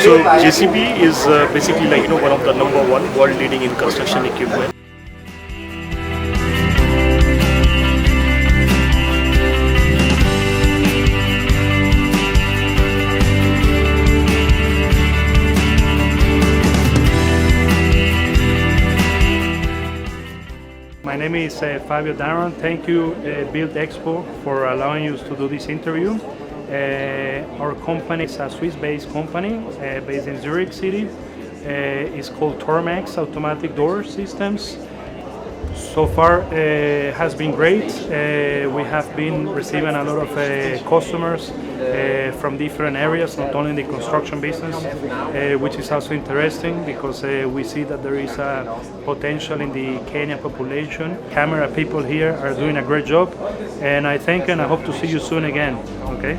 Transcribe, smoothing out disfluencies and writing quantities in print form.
So JCB is basically like one of the number one world leading in construction equipment. My name is Fabio Daron. Thank you, Buildexpo, for allowing us to do this interview. Our company is a Swiss-based company based in Zurich City. It's called Tormax Automatic Door Systems. So far, has been great. We have been receiving a lot of customers from different areas, not only in the construction business, which is also interesting because we see that there is a potential in the Kenyan population. Camera people here are doing a great job, and I thank and I hope to see you soon again. Okay.